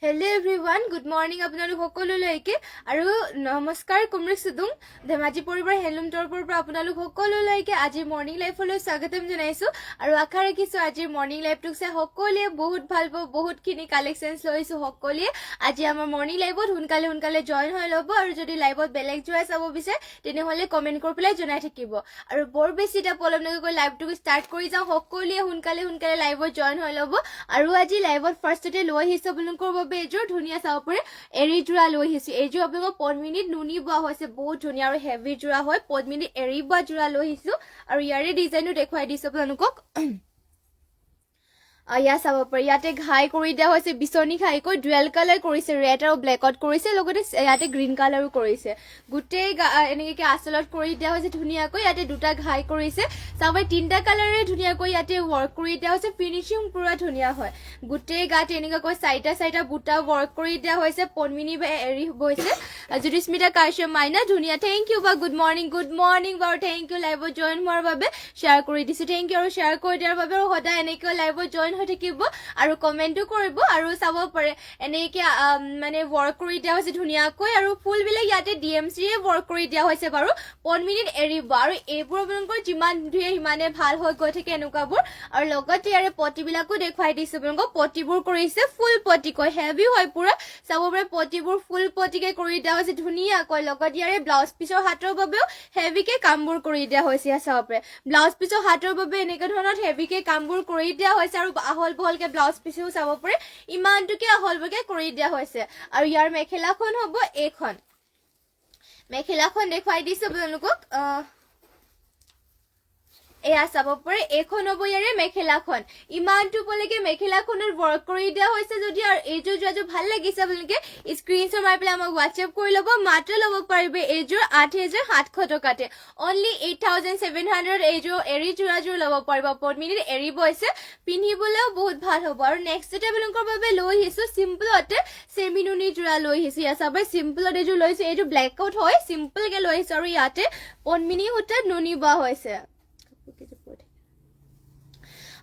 Hello everyone, good morning আপোনালোক সকলোলৈকে আৰু নমস্কাৰ কুমৰি সুদুং ধেমাজি পৰিবাৰ হেলুম তৰফৰ পৰা আপোনালোক সকলোলৈকে আজি মৰ্নিং লাইফলৈ স্বাগতম জনাইছো আৰু আশা ৰাখিছো আজি মৰ্নিং লাইফটোক চাই সকলোৱে বহুত ভাল পাব বহুতখিনি কালেকশনছ লৈছো সকলোৱে আজি আমাৰ মৰ্নিং লাইফত সোনকালে জয়েন হৈ ল'ব আৰু যদি লাইভত বেলেগ জয় চাব বিচাৰে তেনেহলে কমেন্ট কৰি পেলাই জনাই থাকিব আৰু বৰ বেছি এটা পলম নকৰি লাইভটোক ষ্টাৰ্ট কৰি যাওঁ সকলোৱে সোনকালে লাইভত জয়েন হৈ ল'ব আৰু আজি লাইভত ফাৰ্ষ্টতে লৈ আহিছো আপোনালোকৰ এযোৰ ধুনীয়া চাব পাৰে এৰি জোৰা লৈ আহিছো এইযোৰ আপোনালোকৰ পদ্মিনীত নুনি বোৱা হৈছে বহুত ধুনীয়া আৰু হেভি জোৰা হয় পদ্মিনীত এৰি বোৱা জোৰা লৈ আহিছো আৰু ইয়াৰে ডিজাইনটো দেখুৱাই দিছো আপোনালোকক ইয়া চাব পাৰে ইয়াতে ঘাই কৰি দিয়া হৈছে বিচনী ঘাইকৈ ডুৱেল কালাৰ কৰিছে ৰেড আৰু ব্লেকত কৰিছে লগতে ইয়াতে গ্ৰীণ কালাৰো কৰিছে গোটেই এনেকৈ আচলত কৰি দিয়া হৈছে ধুনীয়াকৈ ইয়াতে দুটা ঘাই কৰিছে চাব পাৰে তিনিটা কালাৰে ধুনীয়াকৈ ইয়াতে ৱৰ্ক কৰি দিয়া হৈছে ফিনিচিং পুৰা ধুনীয়া হয় গোটেই গাত এনেকুৱাকৈ চাৰিটা বুটা ৱৰ্ক কৰি দিয়া হৈছে পদ্মিনী বা এৰি হৈছে জ্যোতিস্মিতা কাশ্যপ মাইনা ধুনীয়া থেংক ইউ বা গুড মৰ্নিং বাৰু থেংক ইউ লাইভত জইন হোৱাৰ বাবে শ্বেয়াৰ কৰি দিছো থেংক ইউ আৰু শ্বেয়াৰ কৰি দিয়াৰ বাবে সদায় এনেকৈ লাইভত জইন হৈ থাকিব আৰু কমেন্টও কৰিব আৰু চাব পাৰে এনেকৈ মানে ৱৰ্ক কৰি দিয়া হৈছে ধুনীয়াকৈ আৰু ফুলবিলাক ইয়াতে ডিএমচিয়ে ৱৰ্ক কৰি দিয়া হৈছে বাৰু পদ্মিনীত এৰিব আৰু এইবোৰ আপোনালোকৰ যিমান ধুয়ে সিমানে ভাল হৈ গৈ থাকে এনেকুৱাবোৰ আৰু লগতে ইয়াৰে পটিবিলাকো দেখুৱাই দিছো আপোনালোকক পটিবোৰ কৰিছে ফুল পটিকৈ হেভি হয় পুৰা চাব পাৰে পটিবোৰ ফুল পটিকে কৰি দিয়া হৈছে ধুনীয়াকৈ লগত ইয়াৰে ব্লাউজ পিছৰ হাতৰ বাবেও হেভিকে কামবোৰ কৰি দিয়া হৈছে চাব পাৰে ব্লাউজ পিছৰ হাতৰ বাবে এনেকুৱা ধৰণৰ হেভিকে কামবোৰ কৰি দিয়া হৈছে আৰু আহল বহলকে ব্লাউজ পিছও চাব পাৰে ইমানটোকে আহল বহলকে কৰি দিয়া হৈছে আৰু ইয়াৰ মেখেলাখন হ'ব এইখন মেখেলাখন দেখুৱাই দিছো আপোনালোকক এয়া চাব পাৰে এইখন হ'ব ইয়াৰে মেখেলাখন ইমানটো পলৈকে মেখেলাখনত ৱৰ্ক কৰি দিয়া হৈছে যদি আৰু এইযোৰ যোৱাযোৰ ভাল লাগিছে আপোনালোকে স্ক্ৰীনশ্বট মাৰি পেলাই আমাক হোৱাটছএপ কৰি ল'ব মাত্ৰ ল'ব পাৰিবে এইযোৰ 8,700 টকাতে অনলি 8,700 এইযোৰ এৰি যোৰাযোৰ ল'ব পাৰিব পদ্মিনীত এৰি বৈছে পিন্ধিবলৈও বহুত ভাল হ'ব আৰু নেক্সট আপোনালোকৰ বাবে লৈ আহিছো চিম্পলতে চেমিনুনি যোৰা লৈ আহিছো ইয়াত চাব চিম্পলত এইযোৰ লৈছো এইটো ব্লেক আউট হয় চিম্পলকে লৈ আহিছো আৰু ইয়াতে পদ্মিনী সূতাত নুনি বোৱা হৈছে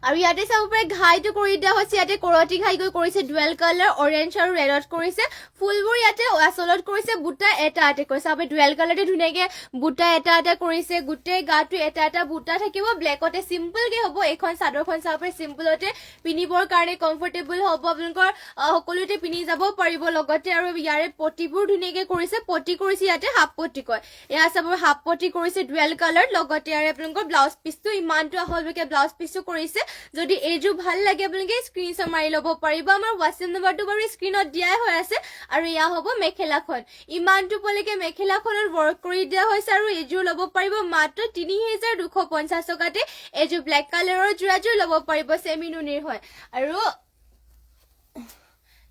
আৰু ইয়াতে চাব পাৰে ঘাইটো কৰি দিয়া হৈছে ইয়াতে কৰতি ঘাইকৈ কৰিছে ডুৱেল কালাৰ অৰেঞ্জ আৰু ৰেডত কৰিছে ফুলবোৰ ইয়াতে আচলত কৰিছে বুটা এটা কৰিছে আপুনি ডুৱেল কালাৰতে ধুনীয়াকে বুটা এটা কৰিছে গোটেই গাটো এটা বুটা থাকিব ব্লেকতে চিম্পলকে হ'ব এইখন চাদৰখন চাব পাৰে চিম্পলতে পিন্ধিবৰ কাৰণে কমফৰ্টেবল হ'ব আপোনালোকৰ সকলোতে পিন্ধি যাব পাৰিব লগতে আৰু ইয়াৰে পটিবোৰ ধুনীয়াকে কৰিছে পটি কৰিছে ইয়াতে হাফ পটি কয় এয়া চাব হাফ পটি কৰিছে ডুৱেল কালাৰ লগতে ইয়াৰে আপোনালোকৰ ব্লাউজ পিচটো ইমানটো আহলকে ব্লাউজ পিচটো কৰিছে যদি এইযোৰ ভাল লাগে আপোনালোকে স্ক্ৰীনশ্বট মাৰি ল'ব পাৰিব আমাৰ হোৱাটছএপ নম্বৰটো বাৰু স্ক্ৰীনত দিয়াই হৈ আছে আৰু ইয়া হ'ব মেখেলাখন ইমানটো পলৈকে মেখেলাখনত ৱৰ্ক কৰি দিয়া হৈছে আৰু এইযোৰ ল'ব পাৰিব মাত্ৰ 3,250 টকাতে এইযোৰ ব্লেক কালাৰৰ যোৰাযোৰ ল'ব পাৰিব চেমিনুনিৰ হয় আৰু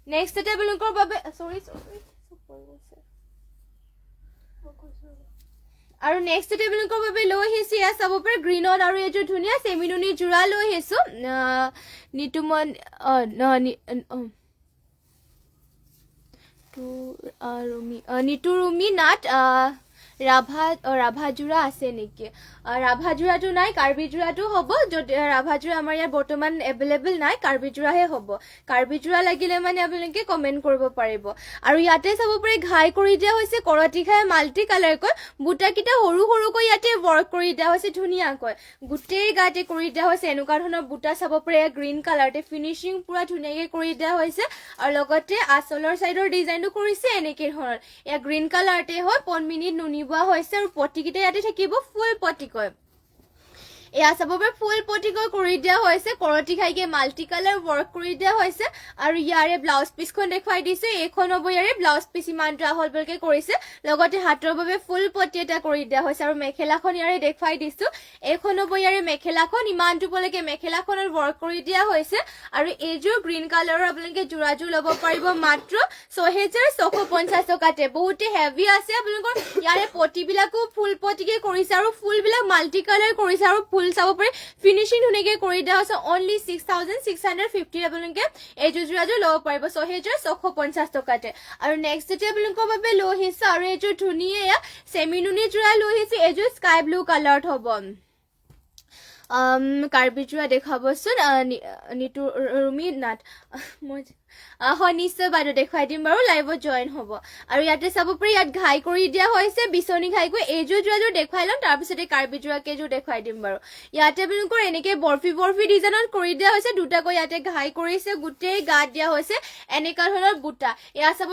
নেক্সট এটা আপোনালোকৰ বাবে আৰু নেক্সট আপোনালোকৰ বাবে লৈ আহিছো ইয়াত চাব পাৰে গ্ৰীণত আৰু এইযোৰ ধুনীয়া চেমিনুনি যোৰা লৈ আহিছো নিতু ৰুমি নাট ৰাভা যোৰা আছে নেকি ৰাভা যোৰাটো নাই কাৰ্বি যোৰাটো হ'ব যদি ৰাভা যোৰা আমাৰ ইয়াত বৰ্তমান এভেইলেবল নাই কাৰ্বি যোৰাহে হ'ব কাৰ্বি যোৰা লাগিলে মানে আপোনালোকে কমেন্ট কৰিব পাৰিব আৰু ইয়াতে চাব পাৰে ঘাই কৰি দিয়া হৈছে কৰতি ঘাই মাল্টি কালাৰকৈ বুটাকেইটা সৰুকৈ ইয়াতে ৱৰ্ক কৰি দিয়া হৈছে ধুনীয়াকৈ গোটেই গাতে কৰি দিয়া হৈছে এনেকুৱা ধৰণৰ বুটা চাব পাৰে গ্ৰীণ কালাৰতে ফিনিচিং পুৰা ধুনীয়াকৈ কৰি দিয়া হৈছে আৰু লগতে আঁচলৰ চাইডৰ ডিজাইনটো কৰিছে এনেকৈ ধৰণৰ এয়া গ্ৰীণ কালাৰতে হয় পদ্মিনীত নুনি বোৱা হৈছে আৰু পটিকেইটা ইয়াতে থাকিব ফুল পটিকৈ এয়া চাব পাৰে ফুল পটিকৈ কৰি দিয়া হৈছে কৰতি ঘাইকে মাল্টি কালাৰ ৱৰ্ক কৰি দিয়া হৈছে আৰু ইয়াৰে ব্লাউজ পিচখন দেখুৱাই দিছে এইখন হ'ব ইয়াৰে ব্লাউজ পিচ ইমানটো আহল বহলকে কৰিছে লগতে হাতৰ বাবে ফুল পটি এটা কৰি দিয়া হৈছে আৰু মেখেলাখন ইয়াৰে দেখুৱাই দিছো এইখন হ'ব ইয়াৰে মেখেলাখন ইমানটো পলৈকে মেখেলাখনত ৱৰ্ক কৰি দিয়া হৈছে আৰু এইযোৰ গ্ৰীণ কালাৰৰ আপোনালোকে যোৰাযোৰ ল'ব পাৰিব মাত্ৰ 6,650 টকাতে বহুতে হেভি আছে আপোনালোকৰ ইয়াৰে পটিবিলাকো ফুল পটিকে কৰিছে আৰু ফুলবিলাক মাল্টি কালাৰ কৰিছে আৰু ফুল চাব পাৰে ফিনিচিং ধুনীয়াকে কৰি দিয়া হৈছে অনলি 6,650 আপোনালোকে এইযোৰ যোৰাযোৰ ল'ব পাৰিব 6,650 টকাতে আৰু নেক্সট যেতিয়া আপোনালোকৰ বাবে লৈ আহিছে আৰু এইযোৰ ধুনীয়া চেমিনুনি যোৰা লৈ আহিছে এইযোৰ স্কাই ব্লু কালাৰত হ'ব কাৰ্বি যোৰা দেখাবচোন নিতু ৰুমি নাট মই হয় নিশ্চয় বাইদেউ দেখুৱাই দিম বাৰু লাইভত জইন হ'ব আৰু ইয়াতে চাব পাৰি ইয়াত ঘাই কৰি দিয়া হৈছে বিচনী ঘাই কৰি এইযোৰ যোৰাযোৰ দেখুৱাই ল'ম তাৰপিছত এই কাৰ্বি যোৰা কেইযোৰ দেখুৱাই দিম বাৰু ইয়াতে আপোনালোকৰ এনেকৈ বৰফি বৰফি ডিজাইনত কৰি দিয়া হৈছে দুটাকৈ ইয়াতে ঘাই কৰিছে গোটেই গাত দিয়া হৈছে এনেকুৱা ধৰণৰ বুটা ইয়াত চাব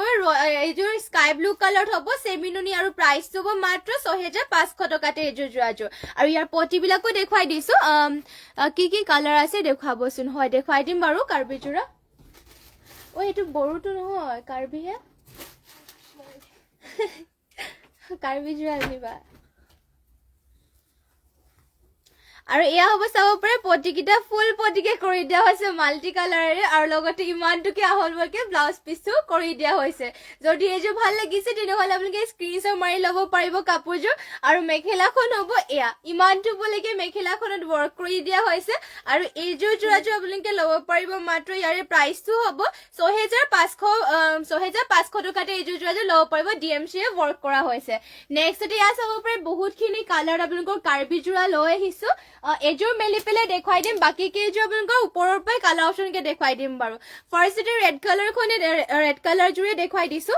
এইযোৰ স্কাই ব্লু কালাৰত হ'ব চেমিনুনি আৰু প্ৰাইচটো হ'ব মাত্ৰ 6500 টকাতে এইযোৰ যোৰাযোৰ আৰু ইয়াৰ পটিবিলাকো দেখুৱাই দিছো কি কি কালাৰ আছে দেখুৱাবচোন হয় দেখুৱাই দিম বাৰু কাৰ্বি যোৰা ও এইটো বড়োটো নহয় কাৰ্বিহে কাৰ্বি যোৰা আনিবা আৰু এয়া হ'ব চাব পাৰে পটিকিটা ফুল পটিকে কৰি দিয়া হৈছে মাল্টি কালাৰেৰে আৰু লগতে ইমানটোকে আহলবৰকে ব্লাউজ পিচটো কৰি দিয়া হৈছে যদি এইযোৰ ভাল লাগিছে তেনেহ'লে আপোনালোকে স্ক্ৰীনশ্বট মাৰি ল'ব পাৰিব কাপোৰযোৰ আৰু মেখেলাখন হ'ব এয়া ইমানটো বলৈকে মেখেলাখনত ৱৰ্ক কৰি দিয়া হৈছে আৰু এইযোৰ যোৰাযোৰ আপোনালোকে ল'ব পাৰিব মাত্ৰ ইয়াৰে প্ৰাইচটো হ'ব 6500 টকাতে এইযোৰ যোৰাযোৰ ল'ব পাৰিব DMC ৱৰ্ক কৰা হৈছে নেক্সট এয়া চাব পাৰে বহুতখিনি কালাৰ আপোনালোকৰ কাৰ্বি যোৰা লৈ আহিছো এযোৰ মেলি পেলাই দেখুৱাই দিম বাকী কেইযোৰ আপোনালোকৰ ওপৰৰ পৰাই কালাৰ অপশ্যনকে দেখুৱাই দিম বাৰু ফাৰ্ষ্টতে ৰেড কালাৰখনে ৰেড কালাৰ জোৰে দেখুৱাই দিছো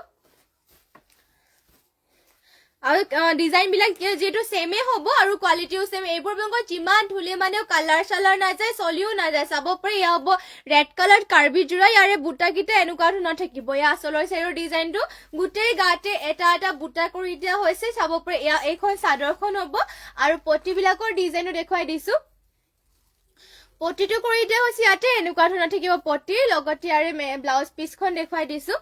আৰু ডিজাইন বিলাক যেটো সেমে হ'ব আৰু কোৱালিটিও সেম এইবোৰ আপোনালোকৰ যিমান ধুলে মানেও কালাৰ চালাৰ নাযায় চলিও নাযায় চাব পাৰি ইয়া হ'ব ৰেড কালাৰ কাৰ্বি জোৰা ইয়াৰে বুটা কিটা এনেকুৱা ধৰণৰ থাকিব ইয়া আচলৰ চাইৰ ডিজাইনটো গোটেই গাতে এটা এটা বুটা কৰি দিয়া হৈছে চাব পাৰি ইয়া এইখন চাদৰখন হ'ব আৰু পটিবিলাকৰ ডিজাইনো দেখুৱাই দিছো পটিটো কৰি দিয়া হৈছে ইয়াতে এনেকুৱা ধৰণৰ থাকিব পটিৰ লগতে ইয়াৰে ব্লাউজ পিচখন দেখুৱাই দিছো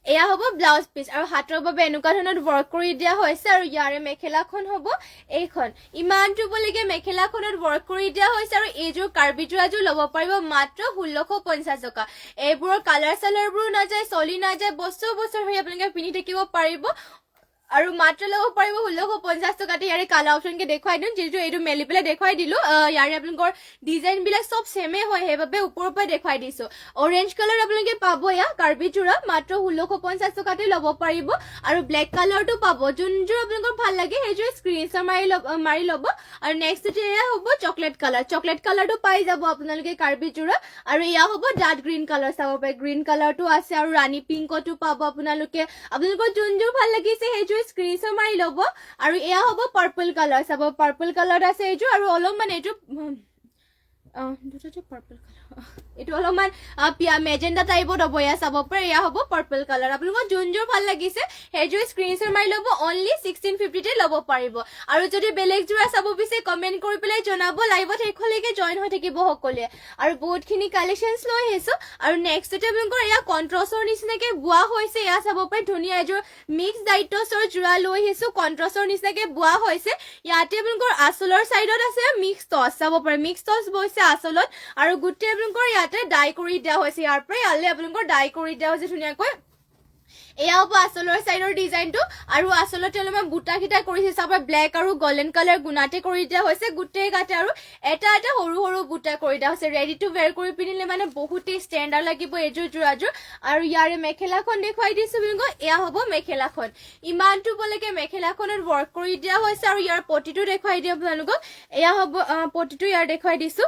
এয়া হ'ব ব্লাউজ পিচ আৰু হাতৰ বাবে এনেকুৱা ধৰণৰ ৱৰ্ক কৰি দিয়া হৈছে আৰু ইয়াৰে মেখেলাখন হ'ব এইখন ইমানটো বলৈকে মেখেলাখনত ৱৰ্ক কৰি দিয়া হৈছে আৰু এইযোৰ কাৰ্বি যোৰাযোৰ ল'ব পাৰিব মাত্ৰ 1650 টকা এইবোৰৰ কালাৰ চালাৰবোৰো নাযায় চলি নাযায় বছৰ বছৰ হৈ আপোনালোকে পিন্ধি থাকিব পাৰিব আৰু মাত্ৰ ল'ব পাৰিব 1650 টকাতে ইয়াৰে কালাৰ অপশ্যনকে দেখুৱাই দিম যিটো এইটো মেলি পেলাই দেখুৱাই দিলো ইয়াৰে আপোনালোকৰ ডিজাইন বিলাক সব সেমে হয় সেইবাবে ওপৰৰ পৰা দেখুৱাই দিছো অৰেঞ্জ কালাৰ আপোনালোকে পাব ইয়া কাৰ্বি যোৰা মাত্ৰ 1650 টকাতে ল'ব পাৰিব আৰু ব্লেক কালাৰটো পাব যোনযোৰ আপোনালোকৰ ভাল লাগে সেইযোৰ স্ক্ৰীনশ্বট মাৰি ল'ব আৰু নেক্সট এয়া হ'ব চকলেট কালাৰটো পাই যাব আপোনালোকে কাৰ্বি যোৰা আৰু ইয়া হ'ব ডাৰ্ক গ্ৰীণ কালাৰ চাব পাৰে গ্ৰীণ কালাৰটো আছে আৰু ৰাণী পিংকটো পাব আপোনালোকৰ যোনযোৰ ভাল লাগিছে সেইযোৰ স্ক্ৰীনশ্বট মাৰি ল'ব আৰু এয়া হ'ব পাৰ্পল কালাৰ চাব পাৰ্পল কালাৰ আছে এইযোৰ আৰু অলপমান এইটো দুটাটো পাৰ্পল কালাৰ এইটো অলপমান মেজেণ্ডা টাইপত হ'ব এয়া চাব পাৰে এয়া হ'ব পাৰ্পল কালাৰ আপোনালোকৰ যোনযোৰ ভাল লাগিছে সেইযোৰ স্ক্ৰীনশ্বট মাৰি ল'ব অনলি 1650 তে ল'ব পাৰিব আৰু যদি বেলেগ যোৰা চাব বিচাৰে কমেন্ট কৰি পেলাই জনাব লাইভত শেষলৈকে জইন হৈ থাকিব সকলোৱে আৰু বহুতখিনি কালেকশ্যনছ লৈ আহিছো আৰু নেক্সটতে আপোনালোকৰ এয়া কন্ট্ৰাষ্টৰ নিচিনাকে বোৱা হৈছে এয়া চাব পাৰে ধুনীয়া এযোৰ মিক্স ডাইটছৰ যোৰা লৈ আহিছো কন্ট্ৰাষ্টৰ নিচিনাকে বোৱা হৈছে ইয়াতে আপোনালোকৰ আঁচলৰ চাইডত আছে মিক্স টচ চাব পাৰে মিক্স টচ বৈছে আঁচলত আৰু গোটেই আপোনালোকৰ ইয়াতে ডাই কৰি দিয়া হৈছে ইয়াৰ পৰা ইয়ালে আপোনালোকৰ ডাই কৰি দিয়া হৈছে ধুনীয়াকৈ এয়া হ'ব আঁচলৰ চাইডৰ ডিজাইনটো আৰু আঁচলতে অলপমান বুটা খিটা কৰিছে চাব ব্লেক আৰু গোল্ডেন কালাৰ গুণাতে কৰি দিয়া হৈছে গোটেই গাতে আৰু এটা এটা সৰু সৰু বুটা কৰি দিয়া হৈছে ৰেডি টু ৱেৰ কৰি পিন্ধিলে মানে বহুতেই ষ্টেণ্ডাৰ্ড লাগিব এইযোৰ যোৰাযোৰ আৰু ইয়াৰে মেখেলাখন দেখুৱাই দিছো আপোনালোকক এয়া হ'ব মেখেলাখন ইমানটো বলৈকে মেখেলাখনত ৱৰ্ক কৰি দিয়া হৈছে আৰু ইয়াৰ পটিটো দেখুৱাই দিওঁ আপোনালোকক এয়া হ'ব পটিটো ইয়াৰ দেখুৱাই দিছো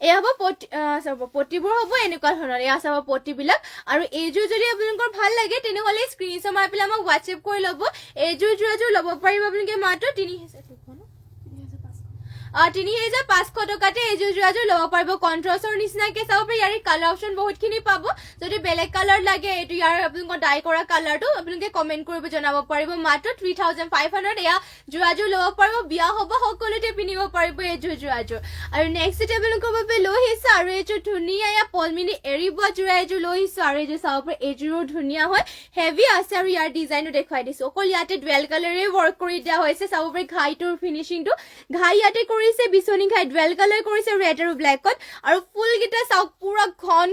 এয়া হ'ব পটিবোৰ হ'ব এনেকুৱা ধৰণৰ এয়া চাব পটিবিলাক আৰু এইযোৰ যদি আপোনালোকৰ ভাল লাগে তেনেহ'লে স্ক্ৰীনশ্বট মাৰি পেলাই আমাক হোৱাটছএপ কৰি ল'ব এইযোৰ যোৰাযোৰ ল'ব পাৰিব আপোনালোকে মাত্ৰ 3500 টকাতে এইযোৰ যোৰাযোৰ ল'ব পাৰিব কন্ট্ৰাষ্টৰ নিচিনাকে চাব পাৰি ইয়াৰে কালাৰ অপশ্যন বহুতখিনি পাব যদি বেলেগ কালাৰ লাগে এইটো ইয়াৰ আপোনালোকৰ ডাই কৰা কালাৰটো আপোনালোকে কমেন্ট কৰিব জনাব পাৰিব মাত্ৰ 3500 এয়া যোৰাযোৰ ল'ব পাৰিব বিয়া হ'ব সকলোতে পিন্ধিব পাৰিব এইযোৰ যোৰাযোৰ আৰু নেক্সট আপোনালোকৰ বাবে লৈ আহিছো আৰু এইযোৰ ধুনীয়া এয়া পলমিনি এৰিব যোৰা এইযোৰ লৈ আহিছো আৰু এইযোৰ চাব পাৰি এইযোৰো ধুনীয়া হয় হেভি আছে আৰু ইয়াৰ ডিজাইনটো দেখুৱাই দিছো অকল ইয়াতে ডুৱেল কালাৰে ৱৰ্ক কৰি দিয়া হৈছে চাব পাৰি ঘাইটোৰ ফিনিচিংটো ঘাই ইয়াতে কৰিছে বিচনী ঘাই ডুৱেল কালাৰ কৰিছে ৰেড আৰু ব্লেকত আৰু ফুল কেইটা চাওক পুৰা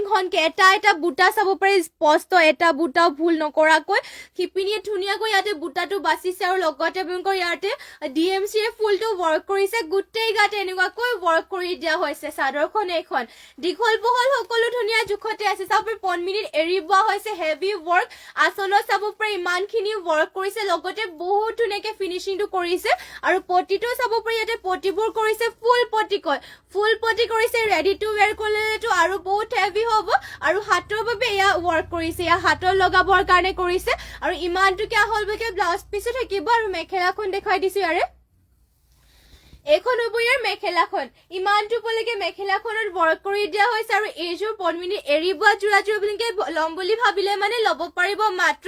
ঘনকে এটা এটা বুটা চাব পাৰি স্পষ্ট এটা বুটাও ভুল নকৰাকৈ শিপিনীয়ে ধুনীয়াকৈ ইয়াতে বুটাটো বাচিছে আৰু লগতে আপোনালোকৰ ইয়াতে DMC ফুলটো ৱৰ্ক কৰিছে গোটেই গাতে এনেকুৱাকৈ ৱৰ্ক কৰি দিয়া হৈছে চাদৰখন এখন দীঘল বহল সকলো ধুনীয়া জোখতে আছে চাব পাৰি 5 মিনিট এৰি বোৱা হৈছে হেভি ৱৰ্ক আচলত চাব পাৰি ইমানখিনি ৱৰ্ক কৰিছে লগতে বহুত ধুনীয়াকে ফিনিচিংটো কৰিছে আৰু পটিটো চাব পাৰি ইয়াতে পটিবোৰ কৰিছে ফুল পটি কৰিছে ৰেডি টু ওয়্যাৰ কৰিলেটো আৰু বহুত হেভি হ'ব আৰু হাতৰ বাবে এয়া ৱৰ্ক কৰিছে এয়া হাতৰ লগাবৰ কাৰণে কৰিছে আৰু ইমানটোকে আহলবকে ব্লাউজ পিছো থাকিব আৰু মেখেলাখন দেখাই দিছো ইয়াৰে এখন হ'ব ইয়াৰ মেখেলাখন ইমানটো পলৈকে মেখেলাখনত ৱৰ্ক কৰি দিয়া হৈছে আৰু এইযোৰ পদ্মিনী এৰিবোৱা যোৰাযোৰ বুলিকে ল'ম বুলি ভাবিলে মানে ল'ব পাৰিব মাত্ৰ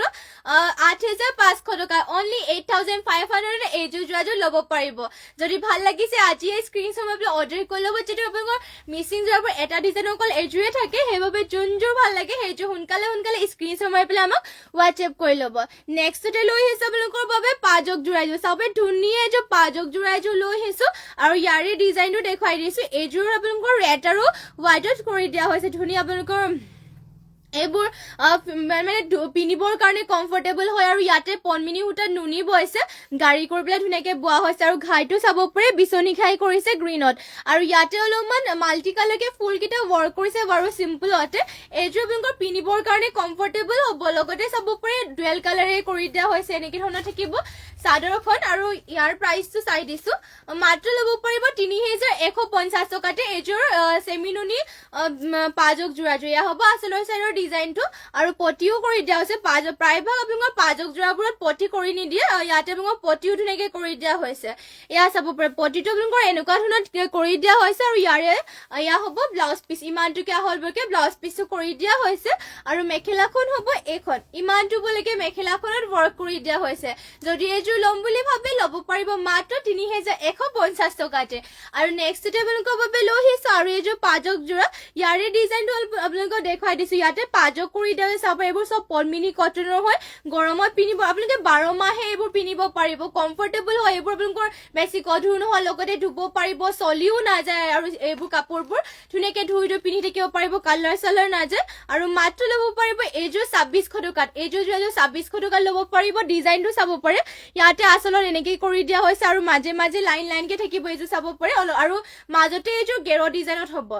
8,500 টকা অনলি 8,500 এইযোৰ যোৰাযোৰ ল'ব পাৰিব যদি ভাল লাগিছে আজি এই স্ক্ৰীনশ্বট মাৰি অৰ্ডাৰ কৰি ল'ব যদি আপোনালোকৰ মিচিং যোৰাবোৰ এটা ডিজাইন অকল এযোৰে থাকে সেইবাবে যোনযোৰ ভাল লাগে সেইযোৰ সোনকালে স্ক্ৰীনশ্বট মাৰি পেলাই আমাক হোৱাটছএপ কৰি ল'ব নেক্সটতে লৈ আহিছে আপোনালোকৰ বাবে পাজক যোৰাযোৰ চাবে ধুনীয়া এযোৰ পাজক যোৰাযোৰ লৈ আহিছো আৰু ইয়াৰে ডিজাইনটো দেখাই দিছো এইযোৰ আপোনালোকৰ ৰেড আৰু হোৱাইটত কৰি দিয়া হৈছে ধুনীয়া আপোনালোকৰ এইবোৰ মানে পিনিবৰ কাৰণে কমফৰ্টেবল হয় আৰু ইয়াতে পদ্মিনী সূতাত নুনি বৈছে গাড়ী কৰি পেলাই ধুনীয়াকে বোৱা হৈছে আৰু ঘাইটো চাব পাৰে বিচনী ঘাই কৰিছে গ্ৰীণত আৰু ইয়াতে অলপমান মাল্টি কালাৰকে ফুলকেইটা ৱৰ্ক কৰিছে বাৰু চিম্পলতে এইযোৰ আপোনালোকৰ পিনিবৰ কাৰণে কমফৰ্টেবল হ'ব লগতে চাব পাৰে ডুৱেল কালাৰে কৰি দিয়া হৈছে এনেকে ধৰণৰ থাকিব চাদৰখন আৰু ইয়াৰ প্ৰাইচটো চাই দিছো মাত্ৰ ল'ব পাৰিব 3,150 টকাতে এইযোৰ সেমিনুনি পাজক যোৰাযোৰ এয়া হ'ব আচলৰ চাইডৰ ডিজাইনটো আৰু পটিও কৰি দিয়া হৈছে প্ৰায়ভাগ আপোনালোকৰ পাজক যোৰাবোৰত পটি কৰি নিদিয়ে ইয়াতে আপোনালোকৰ পটিও ধুনীয়াকে কৰি দিয়া হৈছে এয়া চাব পাৰে পটিটো আপোনালোকৰ এনেকুৱা ধৰণৰ কৰি দিয়া হৈছে আৰু ইয়াৰে এয়া হ'ব ব্লাউজ পিচ ইমানটোকে আহলবকে ব্লাউজ পিচো কৰি দিয়া হৈছে আৰু মেখেলাখন হ'ব এইখন ইমানটো বলৈকে মেখেলাখনত ৱৰ্ক কৰি দিয়া হৈছে যদি এইযোৰ ল'ম বুলি ভাবে ল'ব পাৰিব মাত্ৰ 3,150 টকাতে আৰু নেক্সটতে আপোনালোকৰ বাবে লৈ আহিছো আৰু এইযোৰ পাজক যোৰা ইয়াৰে ডিজাইনটো আপোনালোকক দেখাই দিছো ইয়াতে পাজক কৰি দিয়া হৈছে চাব এইবোৰ সব পদ্মিনী কটনৰ হয় গৰমত পিনিব আপোনালোকে 12 মাহে এইবোৰ পিনিব পাৰিব কমফৰ্টেবল হয় এইবোৰ আপোনালোকৰ বেছি গধুৰ নহয় লগতে ধুব পাৰিব চলিও নাযায় আৰু এইবোৰ কাপোৰবোৰ ধুনীয়াকে ধুই পিন্ধি থাকিব পাৰিব কালাৰ চালাৰ নাযায় আৰু মাত্ৰ ল'ব পাৰিব এইযোৰ 2,600 টকাত এইযোৰ 2,600 টকাত ল'ব পাৰিব ডিজাইনটো চাব পাৰে ইয়াতে আচলত এনেকে কৰি দিয়া হৈছে আৰু মাজে মাজে লাইনকে থাকিব এইযোৰ চাব পাৰে আৰু মাজতে এইযোৰ গেৰ ডিজাইনত হ'ব